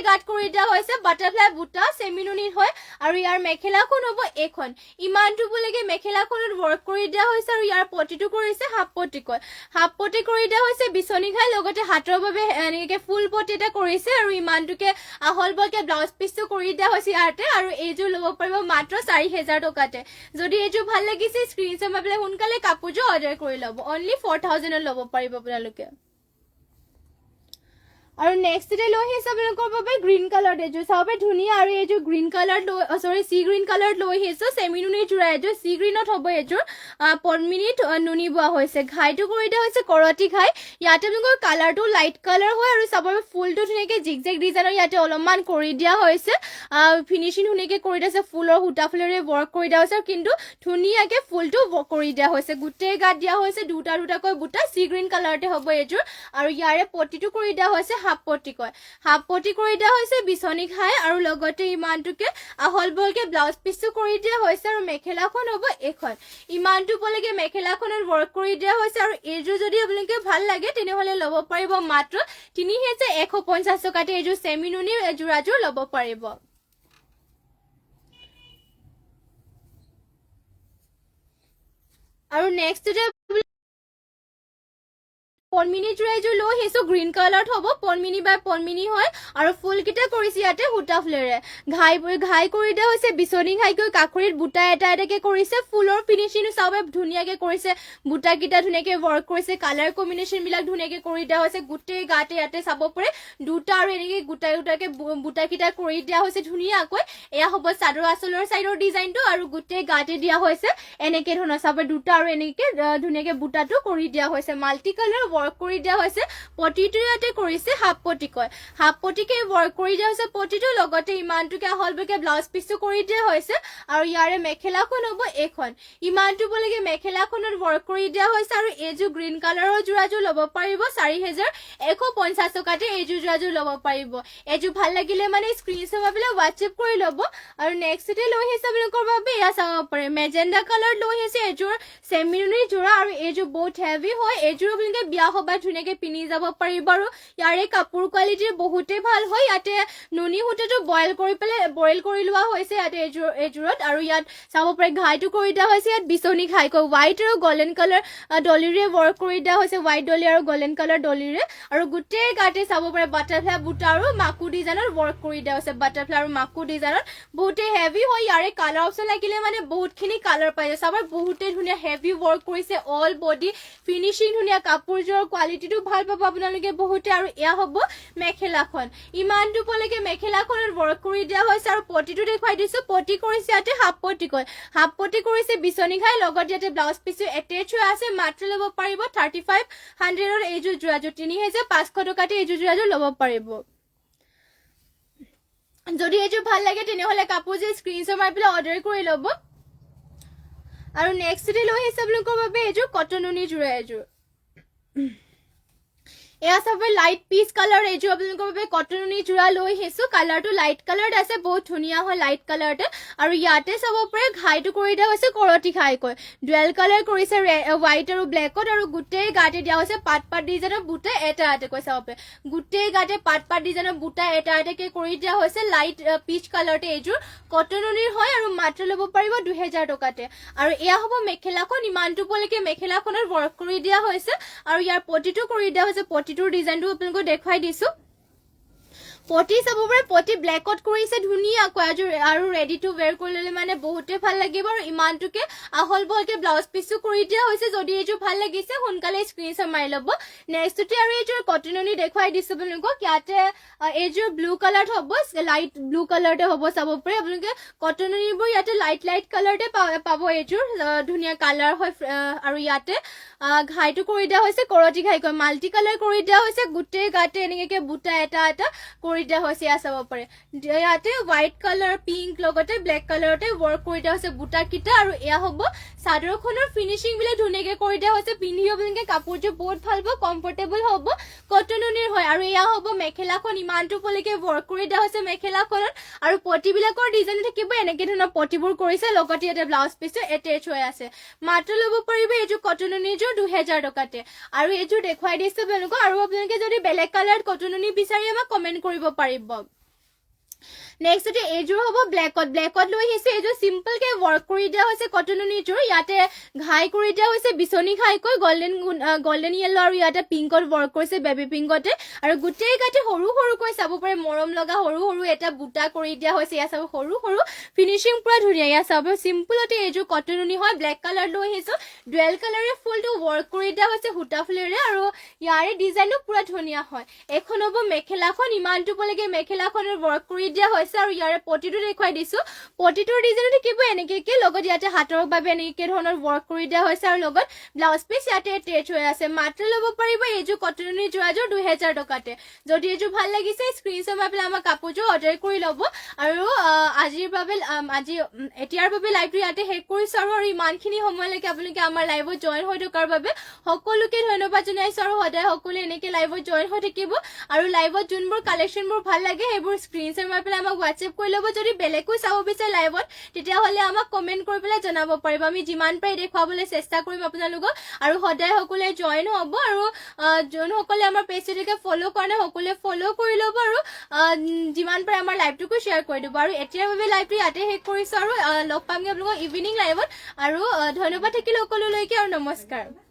গাত কৰি দিয়া হৈছে বাটাৰফ্লাই বুটা চেমিনুনিৰ হয় আৰু ইয়াৰ মেখেলাখন হ'ব এখন ইমানটো বুলেকে মেখেলাখনত ৱৰ্ক কৰি দিয়া হৈছে আৰু ইয়াৰ পটিটো কৰিছে হাফ পটি কৰি দিয়া হৈছে বিচনী ঘাই লগতে হাতৰ বাবে এনেকৈ ফুল পটি এটা কৰিছে আৰু ইমানটোকে আহলবৰকে ব্লাউজ পিচটো কৰি দিয়া হৈছে ইয়াতে আৰু এইযোৰ ল'ব পাৰিব মাত্ৰ 4,000 টকাতে যদি এইযোৰ ভাল লাগিছে স্ক্ৰীনশ্বট মাৰি পেলাই সোনকালে কাপোৰযোৰ অৰ্ডাৰ কৰি ল'ব অনলি 4,000 ল'ব পাৰিব আপোনালোকে আৰু নেক্সট ডে লৈ আহিছে আপোনালোকৰ বাবে গ্ৰীণ কালাৰ এযোৰ চাব ধুনীয়া আৰু এইযোৰ green colour C green colour লৈ আহিছো চেমিনুনিৰ জোৰা এযোৰ চি গ্ৰীণত হ'ব এইযোৰ পদ্মিনীত নুনি বোৱা হৈছে ঘাইটো কৰি দিয়া হৈছে কৰতি ঘাই ইয়াতে আপোনালোকৰ কালাৰটো লাইট কালাৰ হয় আৰু চাব ফুলটো ধুনীয়াকৈ জিগজেগ ডিজাইনৰ ইয়াতে অলপমান কৰি দিয়া হৈছে ফিনিচিং ধুনীয়াকৈ কৰি দিয়া হৈছে ফুলৰ সূতা ফুলেৰে ৱৰ্ক কৰি দিয়া হৈছে কিন্তু ধুনীয়াকৈ ফুলটো কৰি দিয়া হৈছে গোটেই গাত দিয়া হৈছে দুটাকৈ বুটা চি গ্ৰীণ কালাৰতে হ'ব এইযোৰ আৰু ইয়াৰে পটিটো কৰি দিয়া হৈছে হাফ পটি কৰি দিয়া হৈছে বিচনী ঘাই আৰু লগতে ইমানটোকে আহলবৰকে ব্লাউজ পিচটো কৰি দিয়া হৈছে আৰু মেখেলাখন হ'ব এখন ইমানটো পলৈকে মেখেলাখনত ৱৰ্ক কৰি দিয়া হৈছে আৰু এইযোৰ যদি আপোনালোকে ভাল লাগে তেনেহ'লে ল'ব পাৰিব মাত্ৰ 3,150 টকাতে এইযোৰ চেমিনুনিৰ জোৰাযোৰ ল'ব পাৰিব আৰু নেক্সট পদ্মিনী জোৰা এযোৰ লৈ আহিছো গ্ৰীণ কালাৰত হ'ব পদ্মিনী বাই পদ্মিনী হয় আৰু ফুলকেইটা কৰিছে ইয়াতে সূতা ফুলেৰে ঘাই কৰি দিয়া হৈছে বিচনী ঘাইকৈ কাখৰিত বুটা এটা এটাকে কৰিছে ফুলৰ ফিনিচিং চাব ধুনীয়াকৈ কৰিছে বুটাকেইটা ধুনীয়াকৈ ৱৰ্ক কৰিছে কালাৰ কম্বিনেশ্যন বিলাক ধুনীয়াকৈ কৰি দিয়া হৈছে গোটেই গাতে ইয়াতে চাব পাৰে দুটা আৰু এনেকৈ গোটাকে বুটাকেইটা কৰি দিয়া হৈছে ধুনীয়াকৈ এয়া হ'ব চাদৰ আঁচলৰ চাইডৰ ডিজাইনটো আৰু গোটেই গাতে দিয়া হৈছে এনেকৈ ধৰণৰ চাব দুটা আৰু এনেকৈ ধুনীয়াকৈ বুটাটো কৰি দিয়া হৈছে মাল্টি কালাৰ ৱৰ্ক কৰি দিয়া হৈছে পটিটো ইয়াতে কৰিছে হাফ পটিকে ৱৰ্ক কৰি দিয়া হৈছে পটিটো লগতে ইমানটোকে আহলবৰকে ব্লাউজ পিচটো কৰি দিয়া হৈছে আৰু ইয়াৰে মেখেলাখন হ'ব এখন ইমানটো বলৈকে মেখেলাখনত ৱৰ্ক কৰি দিয়া হৈছে আৰু এইযোৰ গ্ৰীণ কালাৰৰ জোৰাযোৰ ল'ব পাৰিব 4,150 টকাতে এইযোৰ জোৰাযোৰ ল'ব পাৰিব এইযোৰ ভাল লাগিলে মানে স্ক্ৰীনশ্বট মাৰি পেলাই হোৱাটছএপ কৰি ল'ব আৰু নেক্সটতে লৈ আহিছে আপোনালোকৰ বাবে এয়া চাব পাৰে মেজেণ্ডা কালাৰ লৈ আহিছে এইযোৰ চেমিনুনিৰ জোৰা আৰু এইযোৰ বহুত হেভি হয় এইযোৰ আপোনালোকে বিয়া সভাত ধুনীয়াকৈ পিন্ধি যাব পাৰিব আৰু ইয়াৰে কাপোৰ কোৱালিটি বহুতেই ভাল হয় ইয়াতে নুনি সূতাটো বইল কৰি লোৱা হৈছে ইয়াতে এইযোৰত আৰু ইয়াত চাব পাৰে ঘাইটো কৰি দিয়া হৈছে ইয়াত বিচনী ঘাইকৈ হোৱাইট আৰু গল্ডেন কালাৰ ডলিৰে ৱৰ্ক কৰি দিয়া হৈছে হোৱাইট ডলি আৰু গল্ডেন কালাৰ ডলিৰে আৰু গোটেই গাতে চাব পাৰে বাটাৰফ্লাই বুটা আৰু মাকু ডিজাইনত ৱৰ্ক কৰি দিয়া হৈছে বাটাৰফ্লাই আৰু মাকু ডিজাইনত বহুতেই হেভি হয় ইয়াৰে কালাৰ অপশ্যন লাগিলে মানে বহুতখিনি কালাৰ পাই যায় চাব বহুতেই ধুনীয়া হেভি ৱৰ্ক কৰিছে অল বডি ফিনিচিং ধুনীয়া কাপোৰযোৰৰ কোৱালিটিটো ভাল পাব আপোনালোকে বহুতে আৰু এয়া হ'ব মেখেলাখন ইমানটো পলৈকে মেখেলাখনত ৱৰ্ক কৰি দিয়া হৈছে আৰু পটিটো দেখুৱাই দিছো পটি কৰিছে ইয়াতে হাফ পটি কৰিছে বিচনী ঘাই লগত ইয়াতে ব্লাউজ পিচটো এটেচ হৈ আছে মাত্ৰ ল'ব পাৰিব 3,500 এইযোৰ জোৰাযোৰ 3,500 টকাতে এইযোৰ জোৰাযোৰ ল'ব পাৰিব যদি এইযোৰ ভাল লাগে তেনেহ'লে কাপোৰযোৰ স্ক্ৰীনশ্বট মাৰি পেলাই অৰ্ডাৰ কৰি ল'ব আৰু নেক্সট লৈ আহিছে আপোনালোকৰ বাবে এইযোৰ কটন নুনি জোৰা এযোৰ এয়া চাব লাইট পিচ কালাৰ এইযোৰ আপোনালোকৰ বাবে কটননি যোৰা লৈ আহিছো কালাৰটো লাইট কালাৰত আছে বহুত ধুনীয়া হয় লাইট কালাৰতে আৰু ইয়াতে চাব পাৰে ঘাইটো কৰি দিয়া হৈছে কৰতি ঘাইকৈ ডুৱেল কালাৰ কৰিছে হোৱাইট আৰু ব্লেকত আৰু গোটেই গাতে দিয়া হৈছে পাট পাট ডিজাইনৰ বুটা এটা এটাকৈ চাব পাৰে গোটেই গাতে পাট পাট ডিজাইনৰ বুটা এটা এটাকৈ কৰি দিয়া হৈছে লাইট পিচ কালাৰতে এইযোৰ কটননিৰ হয় আৰু মাত্ৰ ল'ব পাৰিব 2000 টকাতে আৰু এয়া হ'ব মেখেলাখন ইমানটো পলৈকে মেখেলাখনৰ ৱৰ্ক কৰি দিয়া হৈছে আৰু ইয়াৰ পটিটো কৰি দিয়া হৈছে পটিটোৰ ডিজাইনটো আপোনালোকক দেখাই দিছো পটি চাব পাৰে পটি ব্লেকত কৰিছে ধুনীয়াকৈ আৰু ৰেডি টু ৱেৰ কৰি ল'লে মানে বহুতে ভাল লাগিব আৰু ইমানটোকে আহল বহলকে ব্লাউজ পিচো কৰি দিয়া হৈছে যদি এইযোৰ ভাল লাগিছে সোনকালে স্ক্ৰীনশ্বট মাৰি ল'ব নেক্সটতে আৰু এইযোৰ কটননি দেখুৱাই দিছো আপোনালোকক ইয়াতে এইযোৰ ব্লু কালাৰত হ'ব লাইট ব্লু কালাৰতে হ'ব চাব পাৰে আপোনালোকে কটননিবোৰ ইয়াতে লাইট লাইট কালাৰতে পাব এইযোৰ ধুনীয়া কালাৰ হয় আৰু ইয়াতে ঘাইটো কৰি দিয়া হৈছে কৰতি ঘাইকৈ মাল্টি কালাৰ কৰি দিয়া হৈছে গোটেই গাতে এনেকৈ বুটা এটা এটা কৰি দিয়া হৈছে এয়া চাব পাৰে ইয়াতে হোৱাইট কালাৰ পিংক লগতে ব্লেক কালাৰতে ৱৰ্ক কৰি দিয়া হৈছে বুটা কিটা আৰু এয়া হ'ব চাদৰখনৰ ফিনিচিং বিলাক ধুনীয়াকৈ কৰি দিয়া হৈছে পিন্ধি আপোনালোকে কাপোৰযোৰ বহুত ভাল পাব কমফৰ্টেবল হ'ব কটননিৰ হয় আৰু এয়া হ'ব মেখেলাখন ইমানটো পলৈকে ৱৰ্ক কৰি দিয়া হৈছে মেখেলাখনত আৰু পটিবিলাকৰ ডিজাইন থাকিব এনেকৈ ধৰণৰ পটিবোৰ কৰিছে লগতে ইয়াতে ব্লাউজ পিচটো এটেচ হৈ আছে মাত্ৰ ল'ব পাৰিব এইযোৰ কটননিযোৰ 2000 টকাতে আৰু এইযোৰ দেখুৱাই দিছো আপোনালোকক আৰু আপোনালোকে যদি বেলেগ কালাৰত কটননি বিচাৰি আমাক কমেন্ট কৰিব পাৰিব নেক্সটতে এইযোৰ হ'ব ব্লেকত লৈ আহিছে এইযোৰ সিম্পলকে ৱৰ্ক কৰি দিয়া হৈছে কটননিযোৰ ইয়াতে ঘাই কৰি দিয়া হৈছে বিচনি ঘাইকৈ গোল্ডেন য়েলো আৰু ইয়াতে পিংকত ৱৰ্ক কৰিছে বেবি পিংকতে আৰু গোটেই গাতে সৰু সৰুকৈ চাব পাৰে মৰম লগা সৰু সৰু এটা বুটা কৰি দিয়া হৈছে ইয়া চাব সৰু সৰু ফিনিচিং পুৰা ধুনীয়া ইয়া চাব সিম্পলতে এইযোৰ কটননি হয় ব্লেক কালাৰ লৈ আহিছো ডুৱেল কালাৰে ফুলটো ৱৰ্ক কৰি দিয়া হৈছে সূতা ফুলেৰে আৰু ইয়াৰে ডিজাইনটো পুৰা ধুনীয়া হয় এখন হ'ব মেখেলাখন ইমানটো পলৈকে মেখেলাখনৰ ৱৰ্ক কৰি দিয়া হৈছে আৰু ইয়াৰে পটিটো দেখুৱাই দিছো পটিটোৰ ডিজাইন থাকিব এনেকৈ লগত ইয়াতে হাতৰ বাবে এনেকৈ ধৰণৰ ৱৰ্ক কৰি দিয়া হৈছে আৰু লগত ব্লাউজ পিচ ইয়াতে এটেচ হৈ আছে মাত্ৰ ল'ব পাৰিব এইযোৰ কটননি যোৰাযোৰ 2000 টকাতে যদি এইযোৰ ভাল লাগিছে স্ক্ৰীনশ্বট মাৰি পেলাই আমাৰ কাপোৰযোৰ অৰ্ডাৰ কৰি ল'ব আৰু এতিয়াৰ বাবে লাইভটো ইয়াতে শেষ কৰিছো আৰু ইমানখিনি সময়লৈকে আপোনালোকে আমাৰ লাইভত জইন হৈ থকাৰ বাবে সকলোকে ধন্যবাদ জনাইছো আৰু সদায় সকলোৱে এনেকৈ লাইভত জইন হৈ থাকিব আৰু লাইভত যোনবোৰ কালেকশ্যনবোৰ ভাল লাগে সেইবোৰ স্ক্ৰীনশ্বট মাৰি পেলাই আমাক হোৱাটছএপ কৰি ল'ব যদি বেলেগকৈ চাব বিচাৰে লাইভত তেতিয়াহ'লে আমাক কমেণ্ট কৰি পেলাই জনাব পাৰিব আমি যিমান পাৰি দেখুৱাবলৈ চেষ্টা কৰিম আপোনালোকক আৰু সদায় সকলোৱে জইন হ'ব আৰু যোনসকলে আমাৰ পেজটোকে ফ'ল' কৰা নাই সকলোৱে ফ'ল' কৰি ল'ব আৰু যিমান পাৰে আমাৰ লাইভটোকো শ্বেয়াৰ কৰি দিব আৰু এতিয়াৰ বাবে লাইভটো ইয়াতে শেষ কৰিছো আৰু লগ পামগৈ আপোনালোকক ইভিনিং লাইভত আৰু ধন্যবাদ থাকিলে সকলোলৈকে আৰু নমস্কাৰ